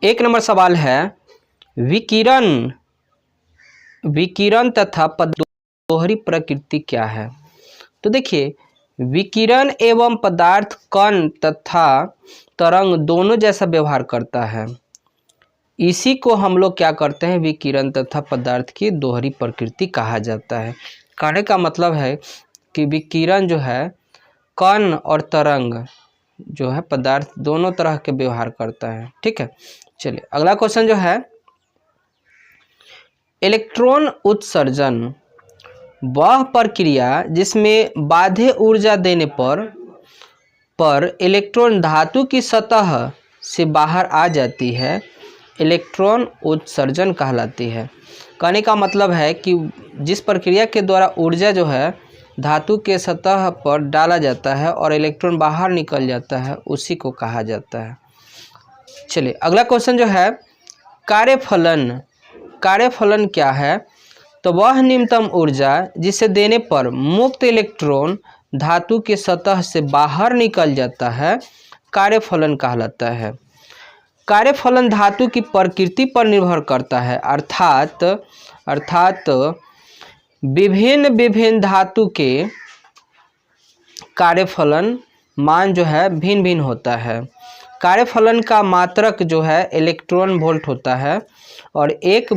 एक नंबर सवाल है, विकिरण तथा दोहरी प्रकृति क्या है? तो देखिए, विकिरण एवं पदार्थ कण तथा तरंग दोनों जैसा व्यवहार करता है। इसी को हम लोग क्या करते हैं, विकिरण तथा पदार्थ की दोहरी प्रकृति कहा जाता है। कहने का मतलब है कि विकिरण जो है कण और तरंग जो है पदार्थ दोनों तरह के व्यवहार करता है। ठीक है, चलिए अगला क्वेश्चन जो है, इलेक्ट्रॉन उत्सर्जन वह प्रक्रिया जिसमें बाध्य ऊर्जा देने पर इलेक्ट्रॉन धातु की सतह से बाहर आ जाती है, इलेक्ट्रॉन उत्सर्जन कहलाती है। कहने का मतलब है कि जिस प्रक्रिया के द्वारा ऊर्जा जो है धातु के सतह पर डाला जाता है और इलेक्ट्रॉन बाहर निकल जाता है, उसी को कहा जाता है। चलिए अगला क्वेश्चन जो है, कार्यफलन क्या है? तो वह न्यूनतम ऊर्जा जिसे देने पर मुक्त इलेक्ट्रॉन धातु के सतह से बाहर निकल जाता है, कार्यफलन कहलाता है। कार्यफलन धातु की प्रकृति पर निर्भर करता है, अर्थात विभिन्न धातु के कार्यफलन मान जो है भिन्न भिन्न होता है। कार्यफलन का मात्रक जो है इलेक्ट्रॉन वोल्ट होता है और एक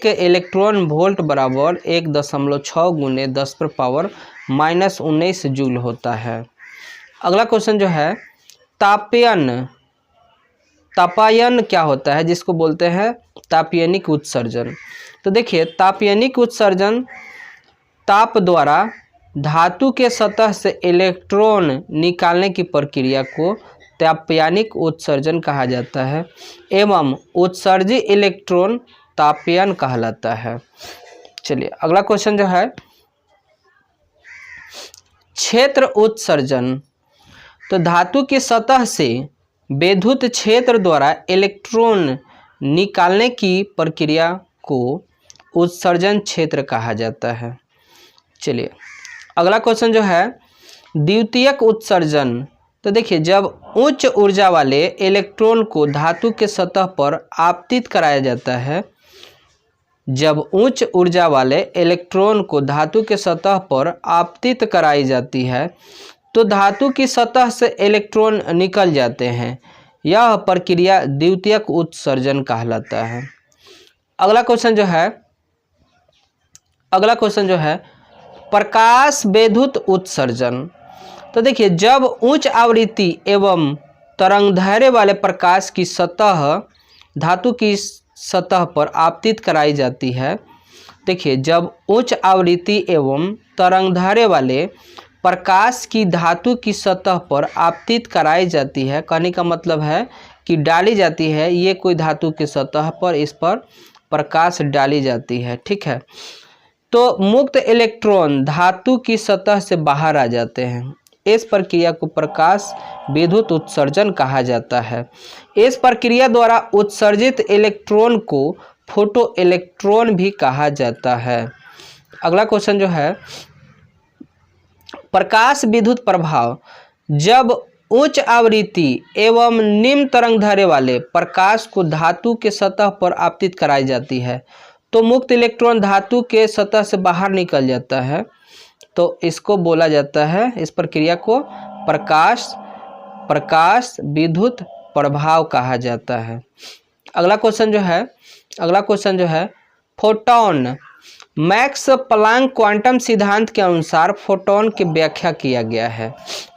इलेक्ट्रॉन वोल्ट बराबर 1.6 गुने 10⁻⁻19 जूल होता है। अगला क्वेश्चन जो है, तापायन क्या होता है, जिसको बोलते हैं तापयनिक उत्सर्जन। तो देखिए, तापयनिक उत्सर्जन ताप द्वारा धातु के सतह से इलेक्ट्रॉन निकालने की प्रक्रिया को तापयनिक उत्सर्जन कहा जाता है एवं उत्सर्जित इलेक्ट्रॉन तापयन कहलाता है। चलिए अगला क्वेश्चन जो है, क्षेत्र उत्सर्जन। तो धातु की सतह से विद्युत क्षेत्र द्वारा इलेक्ट्रॉन निकालने की प्रक्रिया को उत्सर्जन क्षेत्र कहा जाता है। चलिए अगला क्वेश्चन जो है, द्वितीयक उत्सर्जन। तो देखिए, जब उच्च ऊर्जा वाले इलेक्ट्रॉन को धातु के सतह पर आपतित कराया जाता है, जब उच्च ऊर्जा वाले इलेक्ट्रॉन को धातु के सतह पर आपतित कराई जाती है तो धातु की सतह से इलेक्ट्रॉन निकल जाते हैं। यह प्रक्रिया द्वितीयक उत्सर्जन कहलाता है। अगला क्वेश्चन जो है प्रकाश विद्युत उत्सर्जन। तो देखिए, जब उच्च आवृत्ति एवं तरंगदैर्घ्य वाले प्रकाश की सतह धातु की सतह पर आपतित कराई जाती है। देखिए, जब उच्च आवृत्ति एवं तरंगदैर्घ्य वाले प्रकाश की धातु की सतह पर आपतित कराई जाती है, कहने का मतलब है कि डाली जाती है, ये कोई धातु की सतह पर इस पर प्रकाश डाली जाती है। ठीक है, तो मुक्त इलेक्ट्रॉन धातु की सतह से बाहर आ जाते हैं। इस प्रक्रिया को प्रकाश विद्युत उत्सर्जन कहा जाता है। इस प्रक्रिया द्वारा उत्सर्जित इलेक्ट्रॉन को फोटो इलेक्ट्रॉन भी कहा जाता है। अगला क्वेश्चन जो है, प्रकाश विद्युत प्रभाव। जब उच्च आवृत्ति एवं निम्न तरंगदैर्घ्य वाले प्रकाश को धातु के सतह पर आपतित कराई जाती है तो मुक्त इलेक्ट्रॉन धातु के सतह से बाहर निकल जाता है, तो इसको बोला जाता है, इस प्रक्रिया को प्रकाश विद्युत प्रभाव कहा जाता है। अगला क्वेश्चन जो है फोटोन। मैक्स प्लैंक क्वांटम सिद्धांत के अनुसार फोटोन की व्याख्या किया गया है।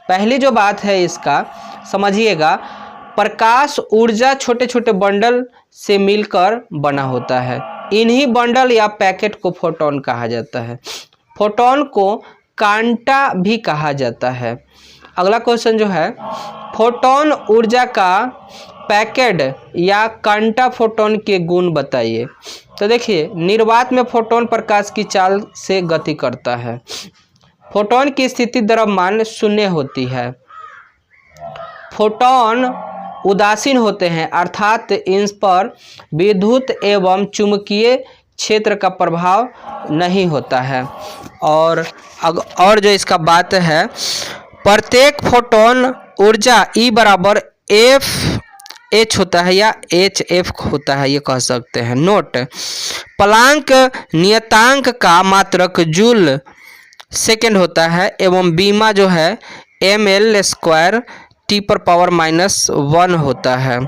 पहली जो बात है इसका समझिएगा, प्रकाश ऊर्जा छोटे छोटे बंडल से मिलकर बना होता है। इन्हीं बंडल या पैकेट को फोटोन कहा जाता है। फोटोन को क्वांटा भी कहा जाता है। अगला क्वेश्चन जो है, फोटोन ऊर्जा का पैकेट या क्वांटा फोटोन के गुण बताइए। तो देखिए, निर्वात में फोटोन प्रकाश की चाल से गति करता है। फोटोन की स्थिति द्रव्यमान शून्य होती है। फोटोन उदासीन होते हैं, अर्थात इन पर विद्युत एवं चुंबकीय क्षेत्र का प्रभाव नहीं होता है। और जो इसका बात है, प्रत्येक फोटोन ऊर्जा E बराबर एच होता है या एच एफ होता है, ये कह सकते हैं। नोट, प्लांक नियतांक का मात्रक जूल सेकेंड होता है एवं बीमा जो है ml स्क्वायर टी पर पावर -1 होता है।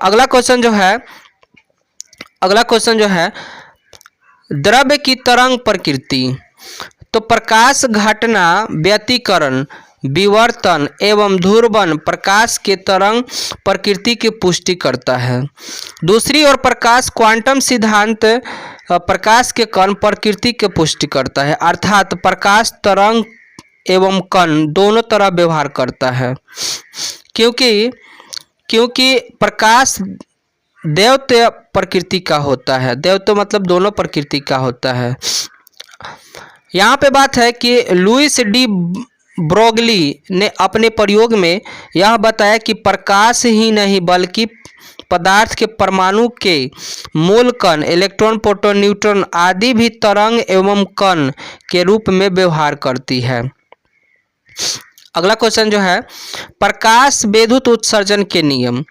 अगला क्वेश्चन जो है द्रव्य की तरंग प्रकृति। तो प्रकाश घटना, व्यतिकरण, विवर्तन एवं ध्रुवण प्रकाश के तरंग प्रकृति की पुष्टि करता है। दूसरी ओर प्रकाश क्वांटम सिद्धांत प्रकाश के कण प्रकृति की पुष्टि करता है, अर्थात प्रकाश तरंग एवं कण दोनों तरह व्यवहार करता है, क्योंकि प्रकाश दैवत्य प्रकृति का होता है। दैवत्य मतलब दोनों प्रकृति का होता है। यहाँ पे बात है कि लुइस डी ब्रोगली ने अपने प्रयोग में यह बताया कि प्रकाश ही नहीं बल्कि पदार्थ के परमाणु के मूल कण, इलेक्ट्रॉन, प्रोटॉन, न्यूट्रॉन आदि भी तरंग एवं कण के रूप में व्यवहार करती है। अगला क्वेश्चन जो है प्रकाश विद्युत उत्सर्जन के नियम।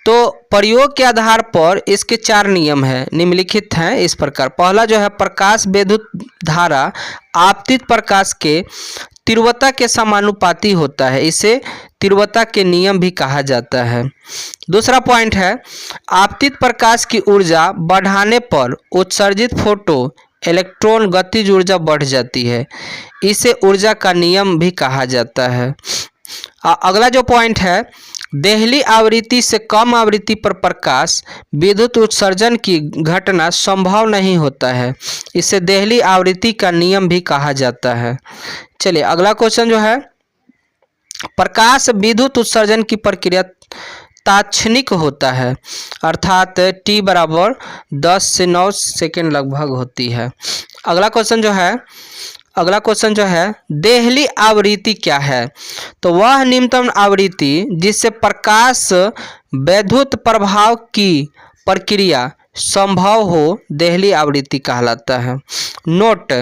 तो प्रयोग के आधार पर इसके 4 नियम हैं, निम्नलिखित हैं इस प्रकार। पहला जो है प्रकाश विद्युत धारा आपतित प्रकाश के तीव्रता के समानुपाती होता है, इसे तीव्रता के नियम भी कहा जाता है। दूसरा पॉइंट है आपतित प्रकाश की ऊर्जा बढ़ाने पर उत्सर्जित फोटो इलेक्ट्रॉन गतिज ऊर्जा बढ़ जाती है, इसे ऊर्जा का नियम भी कहा जाता है। अगला जो पॉइंट है देहली आवृत्ति से कम आवृत्ति पर प्रकाश विद्युत उत्सर्जन की घटना संभव नहीं होता है, इसे देहली आवृत्ति का नियम भी कहा जाता है। चलिए अगला क्वेश्चन जो है प्रकाश विद्युत उत्सर्जन की प्रक्रिया तात्क्षणिक होता है, अर्थात t बराबर 10 से 9 सेकेंड लगभग होती है। अगला क्वेश्चन जो है देहली आवृत्ति क्या है। तो वह निम्नतम आवृत्ति जिससे प्रकाश विद्युत प्रभाव की प्रक्रिया संभव हो देहली आवृत्ति कहलाता है। नोट,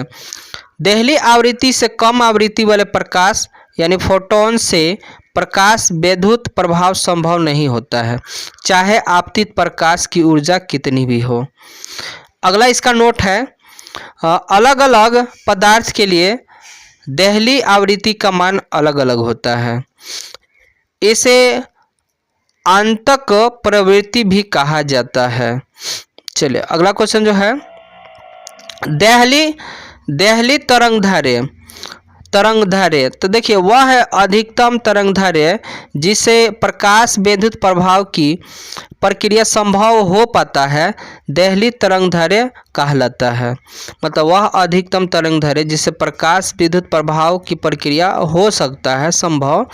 देहली आवृत्ति से कम आवृत्ति वाले प्रकाश यानी फोटोन से प्रकाश विद्युत प्रभाव संभव नहीं होता है, चाहे आपतित प्रकाश की ऊर्जा कितनी भी हो। अगला इसका नोट है अलग अलग पदार्थ के लिए देहली आवृत्ति का मान अलग अलग होता है, इसे आंतक प्रवृत्ति भी कहा जाता है। चलिए अगला क्वेश्चन जो है देहली तरंगदैर्घ्य। तो देखिए वह है अधिकतम तरंगदैर्घ्य जिसे प्रकाश विद्युत प्रभाव की प्रक्रिया संभव हो पाता है, देहली तरंगदैर्घ्य कहलाता है। मतलब वह अधिकतम तरंगदैर्घ्य जिससे प्रकाश विद्युत प्रभाव की प्रक्रिया हो सकता है संभव।